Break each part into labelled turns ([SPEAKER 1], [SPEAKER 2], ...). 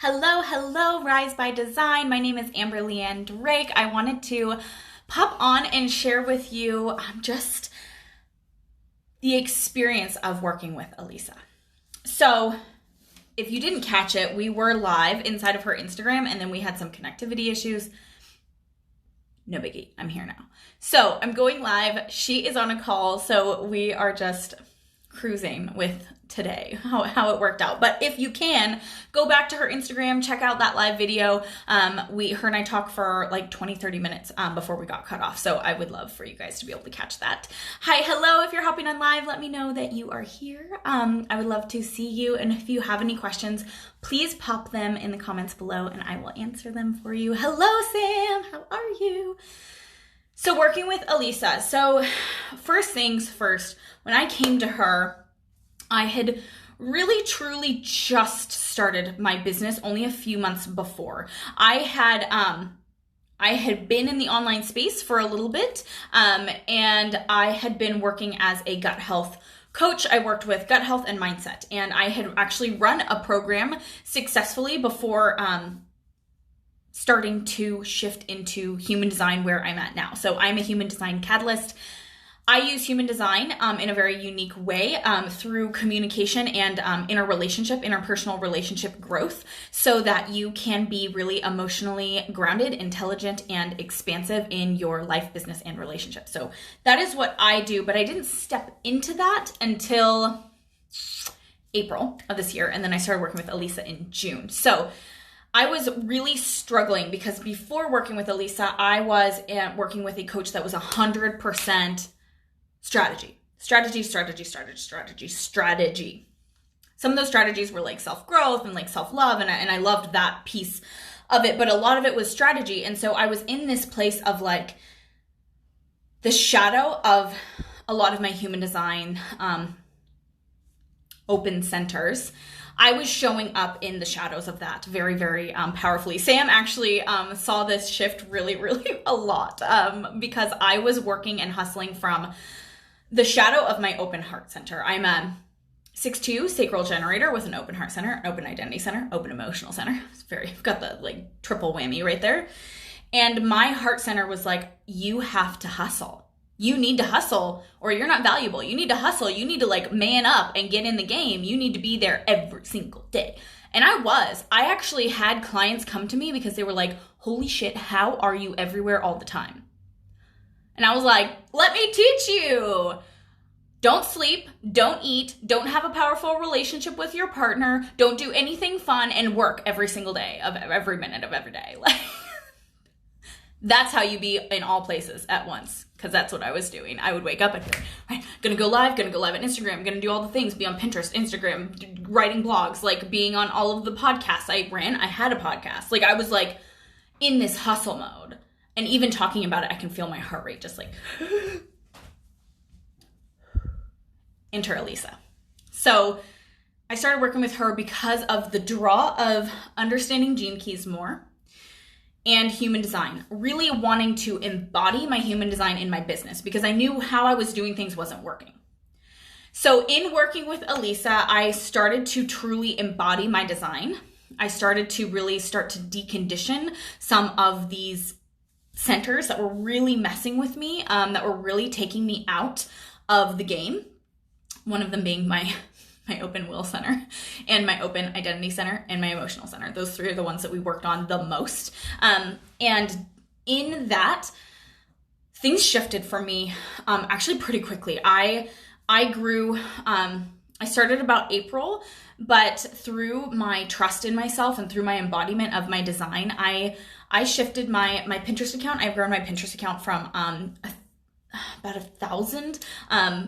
[SPEAKER 1] Hello, hello, Rise by Design. My name is Amber Leanne Drake. I wanted to pop on and share with you just the experience of working with Elisa. So, if you didn't catch it, we were live inside of her Instagram and then we had some connectivity issues. No biggie, I'm here now. So, I'm going live. She is on a call, so we are just cruising with today, how it worked out. But if you can, go back to her Instagram, check out that live video. Her and I talked for like 20-30 minutes before we got cut off. So I would love for you guys to be able to catch that. Hi, hello. If you're hopping on live, let me know that you are here. I would love to see you. And if you have any questions, please pop them in the comments below and I will answer them for you. Hello, Sam. How are you? So working with Elisa. So first things first, when I came to her, I had really truly just started my business only a few months before. I had been in the online space for a little bit, and I had been working as a gut health coach. I worked with gut health and mindset, and I had actually run a program successfully before starting to shift into human design where I'm at now. So I'm a human design catalyst. I use human design in a very unique way through communication and interpersonal relationship growth so that you can be really emotionally grounded, intelligent, and expansive in your life, business, and relationship. So that is what I do, but I didn't step into that until April of this year, and then I started working with Elisa in June. So I was really struggling because before working with Elisa, I was working with a coach that was 100% strategy. Some of those strategies were like self-growth and like self-love, and I loved that piece of it, but a lot of it was strategy. And so I was in this place of like the shadow of a lot of my human design open centers. I was showing up in the shadows of that very, very powerfully. Sam actually saw this shift really, really a lot because I was working and hustling from the shadow of my open heart center. I'm a 6'2" sacral generator with an open heart center, an open identity center, open emotional center. I've got the like triple whammy right there. And my heart center was like, you have to hustle. You need to hustle or you're not valuable. You need to hustle. You need to like man up and get in the game. You need to be there every single day. And I actually had clients come to me because they were like, holy shit, how are you everywhere all the time? And I was like, let me teach you. Don't sleep, don't eat, don't have a powerful relationship with your partner, don't do anything fun, and work every single day of every minute of every day. Like, that's how you be in all places at once, because that's what I was doing. I would wake up and be like, right, gonna go live on Instagram, gonna do all the things, be on Pinterest, Instagram, writing blogs, like being on all of the podcasts I ran. I had a podcast. Like I was like in this hustle mode. And even talking about it, I can feel my heart rate just like enter Elisa. So I started working with her because of the draw of understanding gene keys more and human design, really wanting to embody my human design in my business because I knew how I was doing things wasn't working. So in working with Elisa, I started to truly embody my design. I started to really start to decondition some of these centers that were really messing with me, that were really taking me out of the game. One of them being my open will center and my open identity center and my emotional center. Those three are the ones that we worked on the most. And in that, things shifted for me actually pretty quickly. I grew, I started about April, but through my trust in myself and through my embodiment of my design, I shifted my Pinterest account. I've grown my Pinterest account from about 1,000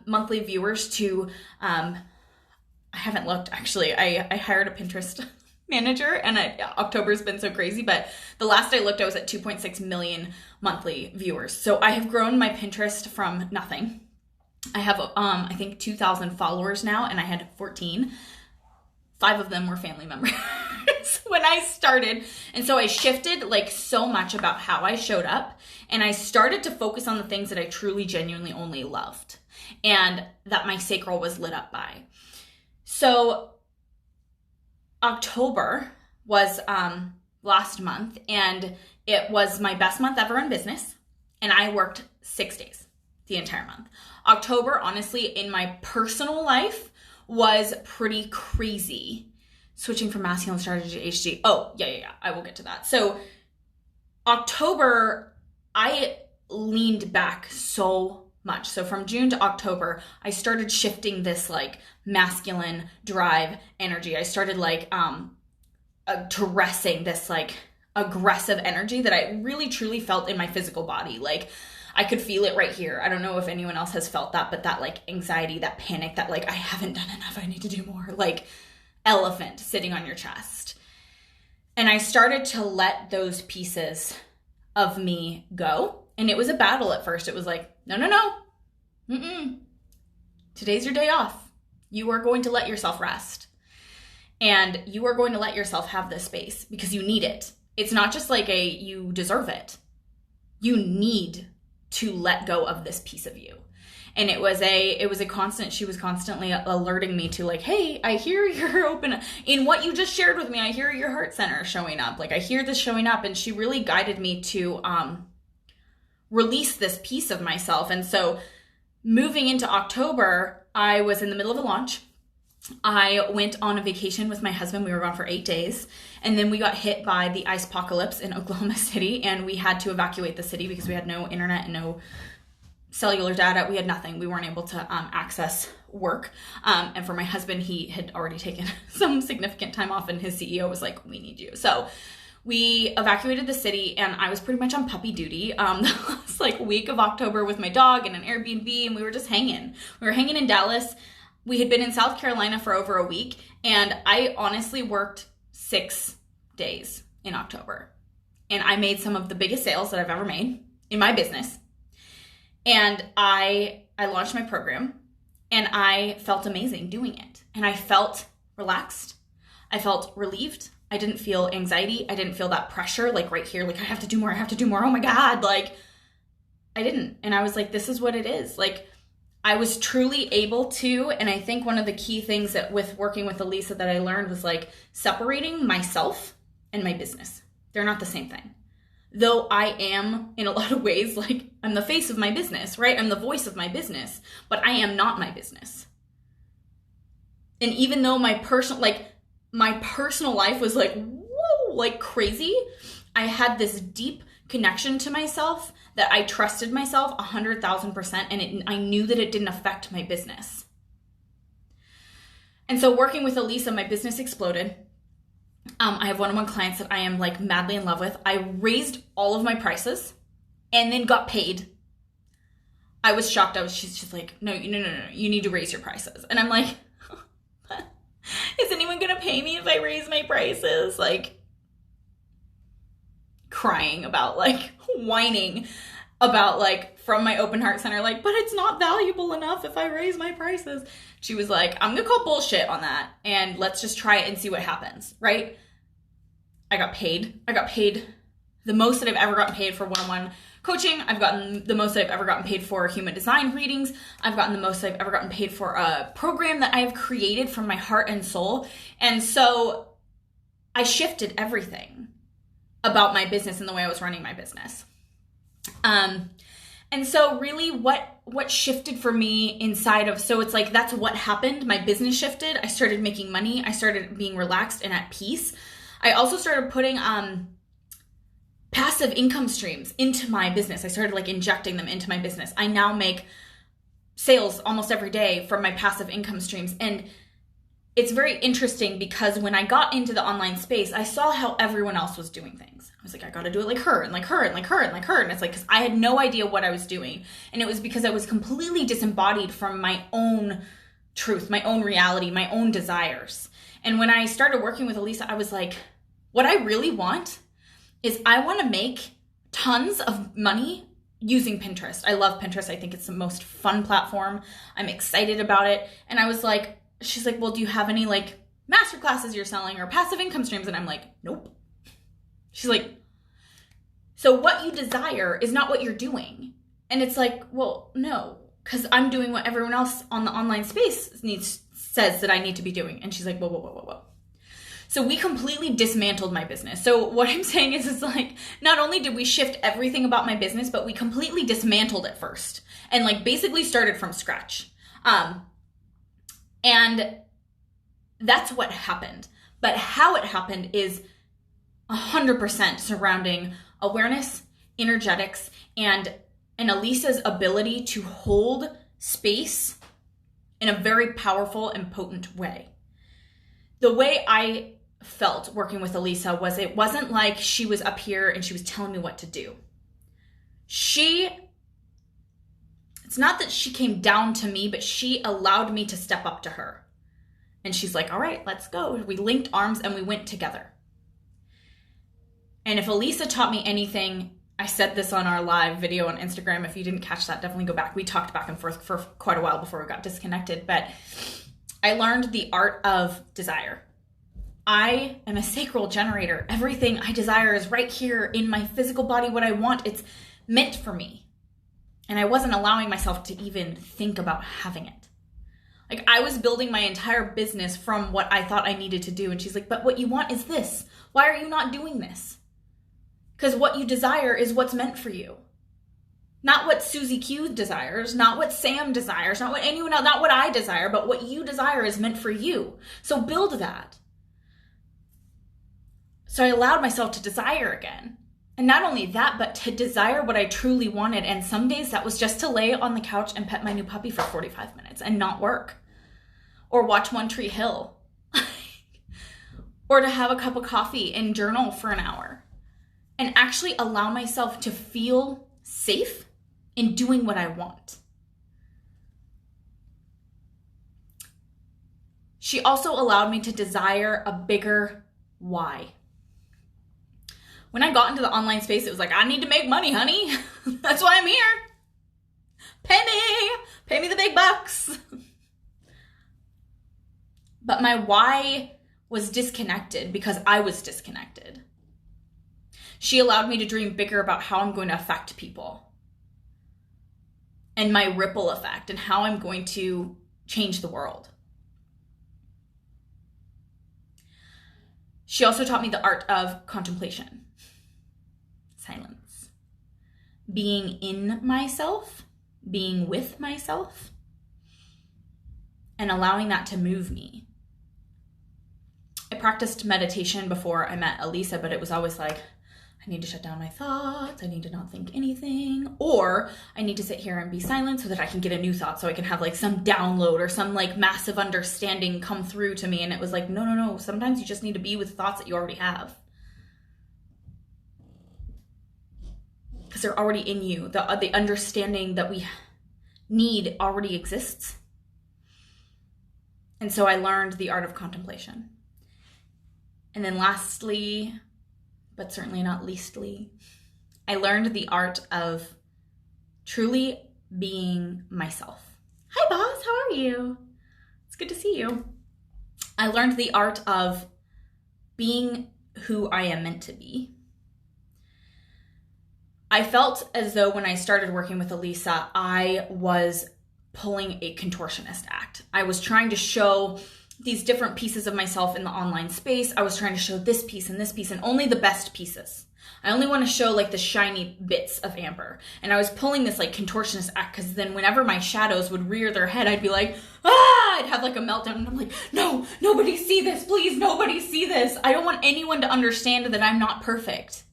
[SPEAKER 1] monthly viewers to, I haven't looked actually. I hired a Pinterest manager and October's been so crazy, but the last I looked, I was at 2.6 million monthly viewers. So I have grown my Pinterest from nothing. I have, I think 2,000 followers now, and I had 14. 5 of them were family members when I started. And so I shifted like so much about how I showed up, and I started to focus on the things that I truly, genuinely only loved and that my sacral was lit up by. So October, was last month, and it was my best month ever in business, and I worked 6 days the entire month. October, honestly, in my personal life was pretty crazy. Switching from masculine strategy to HG. Oh, yeah. I will get to that. So October, I leaned back so much. So from June to October, I started shifting this like masculine drive energy. I started like caressing this like aggressive energy that I really truly felt in my physical body. Like I could feel it right here. I don't know if anyone else has felt that, but that like anxiety, that panic, that like I haven't done enough, I need to do more, like elephant sitting on your chest. And I started to let those pieces of me go. And it was a battle at first. It was like, no. Today's your day off. You are going to let yourself rest. And you are going to let yourself have this space because you need it. It's not just like you deserve it. You need to let go of this piece of you. And it was a constant, she was constantly alerting me to like, hey, I hear you're open. In what you just shared with me, I hear your heart center showing up. Like I hear this showing up. And she really guided me to release this piece of myself. And so moving into October, I was in the middle of a launch. I went on a vacation with my husband. We were gone for 8 days. And then we got hit by the ice apocalypse in Oklahoma City. And we had to evacuate the city because we had no internet and no cellular data. We had nothing. We weren't able to access work. And for my husband, he had already taken some significant time off and his CEO was like, we need you. So we evacuated the city and I was pretty much on puppy duty the last like week of October with my dog and an Airbnb, and we were just hanging. We were hanging in Dallas. We had been in South Carolina for over a week, and I honestly worked 6 days in October. And I made some of the biggest sales that I've ever made in my business. And I launched my program, and I felt amazing doing it. And I felt relaxed. I felt relieved. I didn't feel anxiety. I didn't feel that pressure, like right here, like I have to do more. Oh my God. Like I didn't. And I was like, this is what it is. Like I was truly able to, and I think one of the key things that with working with Elisa that I learned was like separating myself and my business. They're not the same thing. Though I am in a lot of ways, like I'm the face of my business, right? I'm the voice of my business, but I am not my business. And even though my personal life was like, whoa, like crazy, I had this deep connection to myself that I trusted myself 100,000%, and I knew that it didn't affect my business. And so working with Elisa, my business exploded. I have one-on-one clients that I am like madly in love with. I raised all of my prices and then got paid. I was shocked. She's like, no, you need to raise your prices. And I'm like, is anyone going to pay me if I raise my prices? Like crying about like whining about like from my open heart center, like, but it's not valuable enough if I raise my prices. She was like, I'm going to call bullshit on that. And let's just try it and see what happens. Right. I got paid the most that I've ever gotten paid for one-on-one coaching. I've gotten the most that I've ever gotten paid for human design readings. I've gotten the most I've ever gotten paid for a program that I have created from my heart and soul. And so I shifted everything about my business and the way I was running my business. And so really what shifted for me inside of, so it's like, that's what happened. My business shifted. I started making money. I started being relaxed and at peace. I also started putting, passive income streams into my business. I started like injecting them into my business. I now make sales almost every day from my passive income streams. And it's very interesting because when I got into the online space, I saw how everyone else was doing things. I was like, I got to do it like her and like her and like her and like her. And it's like, because I had no idea what I was doing. And it was because I was completely disembodied from my own truth, my own reality, my own desires. And when I started working with Elisa, I was like, what I really want is I want to make tons of money using Pinterest. I love Pinterest. I think it's the most fun platform. I'm excited about it. And I was like, she's like, well, do you have any like masterclasses you're selling or passive income streams? And I'm like, nope. She's like, so what you desire is not what you're doing. And it's like, well, no, because I'm doing what everyone else on the online space says that I need to be doing. And she's like, whoa. So we completely dismantled my business. So what I'm saying is like, not only did we shift everything about my business, but we completely dismantled it first and like basically started from scratch. And that's what happened. But how it happened is 100% surrounding awareness, energetics, and Elisa's ability to hold space in a very powerful and potent way. The way I felt working with Elisa was it wasn't like she was up here and she was telling me what to do. It's not that she came down to me, but she allowed me to step up to her. And she's like, all right, let's go. We linked arms and we went together. And if Elisa taught me anything, I said this on our live video on Instagram. If you didn't catch that, definitely go back. We talked back and forth for quite a while before we got disconnected, but I learned the art of desire. I am a sacral generator. Everything I desire is right here in my physical body. What I want, it's meant for me. And I wasn't allowing myself to even think about having it. Like I was building my entire business from what I thought I needed to do. And she's like, but what you want is this. Why are you not doing this? Because what you desire is what's meant for you. Not what Susie Q desires, not what Sam desires, not what anyone else, not what I desire, but what you desire is meant for you. So build that. So I allowed myself to desire again. And not only that, but to desire what I truly wanted. And some days that was just to lay on the couch and pet my new puppy for 45 minutes and not work. Or watch One Tree Hill. Or to have a cup of coffee and journal for an hour. And actually allow myself to feel safe in doing what I want. She also allowed me to desire a bigger why. When I got into the online space, it was like, I need to make money, honey. That's why I'm here. Pay me the big bucks. But my why was disconnected because I was disconnected. She allowed me to dream bigger about how I'm going to affect people and my ripple effect and how I'm going to change the world. She also taught me the art of contemplation, silence, being in myself, being with myself, and allowing that to move me. I practiced meditation before I met Elisa, but it was always like, I need to shut down my thoughts. I need to not think anything. Or I need to sit here and be silent so that I can get a new thought, so I can have like some download or some like massive understanding come through to me. And it was like, no. Sometimes you just need to be with thoughts that you already have. Because they're already in you. The understanding that we need already exists. And so I learned the art of contemplation. And then lastly, but certainly not leastly, I learned the art of truly being myself. Hi, boss. How are you? It's good to see you. I learned the art of being who I am meant to be. I felt as though when I started working with Elisa, I was pulling a contortionist act. I was trying to show these different pieces of myself in the online space. I was trying to show this piece and only the best pieces. I only want to show like the shiny bits of Amber. And I was pulling this like contortionist act because then whenever my shadows would rear their head, I'd be like, I'd have like a meltdown. And I'm like, no, nobody see this. Please, nobody see this. I don't want anyone to understand that I'm not perfect.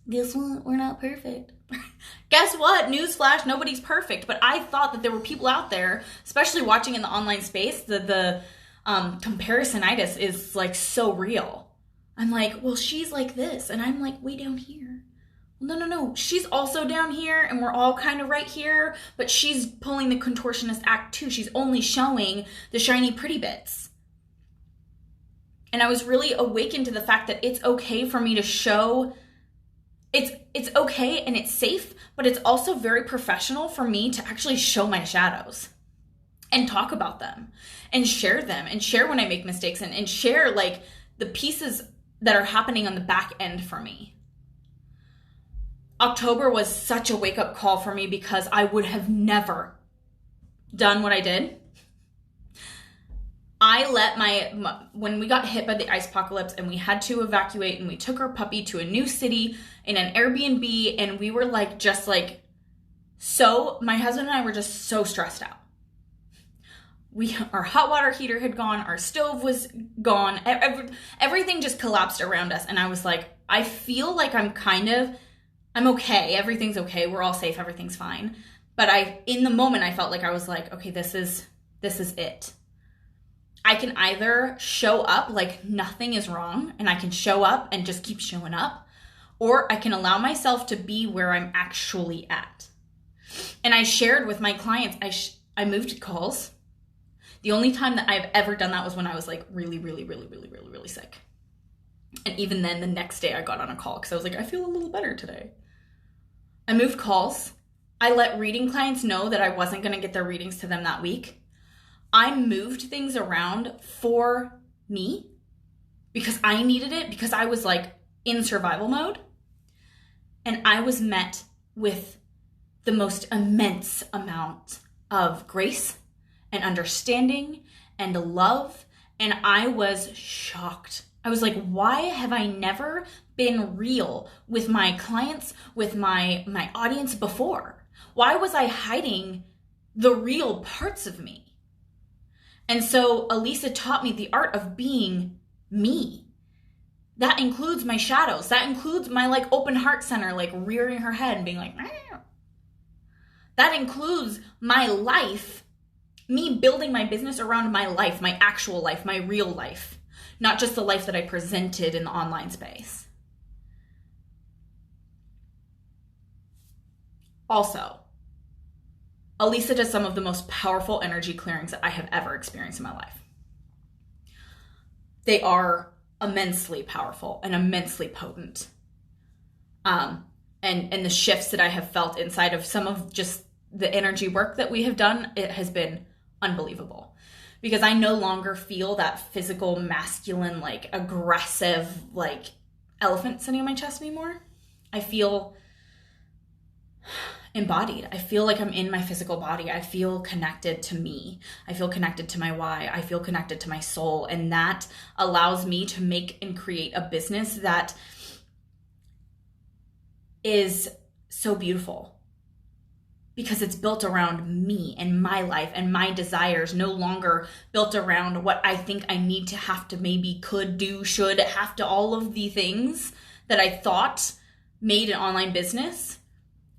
[SPEAKER 1] Guess what? We're not perfect. Guess what? Newsflash, nobody's perfect. But I thought that there were people out there, especially watching in the online space, the comparisonitis is like so real. I'm like, well, she's like this. And I'm like way down here. No. She's also down here and we're all kind of right here. But she's pulling the contortionist act too. She's only showing the shiny pretty bits. And I was really awakened to the fact that it's okay for me to show. It's okay and it's safe, but it's also very professional for me to actually show my shadows and talk about them and share when I make mistakes and share like the pieces that are happening on the back end for me. October was such a wake-up call for me because I would have never done what I did. I let when we got hit by the ice apocalypse and we had to evacuate and we took our puppy to a new city in an Airbnb, and we were like, just like, so my husband and I were just so stressed out. Our hot water heater had gone, our stove was gone, everything just collapsed around us. And I was like, I feel like I'm okay. Everything's okay. We're all safe. Everything's fine. But in the moment, I felt like I was like, okay, this is it. I can either show up like nothing is wrong and I can show up and just keep showing up, or I can allow myself to be where I'm actually at. And I shared with my clients, I moved calls. The only time that I've ever done that was when I was like really, really, really, really, really, really sick. And even then, the next day I got on a call because I was like, I feel a little better today. I moved calls. I let reading clients know that I wasn't going to get their readings to them that week. I moved things around for me because I needed it, because I was like in survival mode. And I was met with the most immense amount of grace and understanding and love. And I was shocked. I was like, why have I never been real with my clients, with my audience before? Why was I hiding the real parts of me? And so Elisa taught me the art of being me. That includes my shadows. That includes my like open heart center, like rearing her head and being like, meow. That includes my life, me building my business around my life, my actual life, my real life, not just the life that I presented in the online space. Also, Elisa does some of the most powerful energy clearings that I have ever experienced in my life. They are immensely powerful and immensely potent. And the shifts that I have felt inside of some of just the energy work that we have done, it has been unbelievable. Because I no longer feel that physical, masculine, like aggressive, like elephant sitting on my chest anymore. I feel embodied. I feel like I'm in my physical body. I feel connected to me. I feel connected to my why. I feel connected to my soul. And that allows me to make and create a business that is so beautiful because it's built around me and my life and my desires, no longer built around what I think I need to, have to, maybe, could, do, should, have to, all of the things that I thought made an online business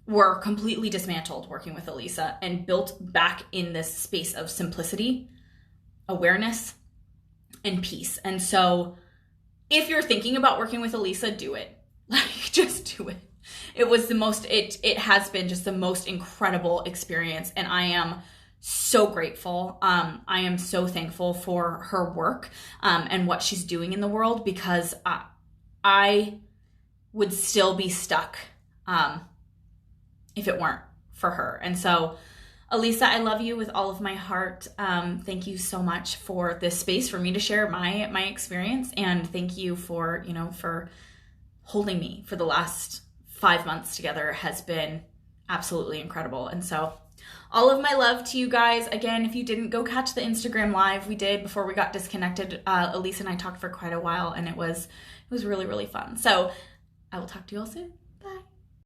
[SPEAKER 1] were completely dismantled working with Elisa and built back in this space of simplicity, awareness, and peace. And so if you're thinking about working with Elisa, do it. Like, just do it. It was it has been just the most incredible experience. And I am so grateful. I am so thankful for her work and what she's doing in the world, because I would still be stuck if it weren't for her. And so, Elisa, I love you with all of my heart. Thank you so much for this space for me to share my experience. And thank you for holding me for the last 5 months together. Has been absolutely incredible. And so all of my love to you guys. Again, if you didn't go catch the Instagram live we did before we got disconnected, Elisa and I talked for quite a while, and it was really, really fun. So I will talk to you all soon.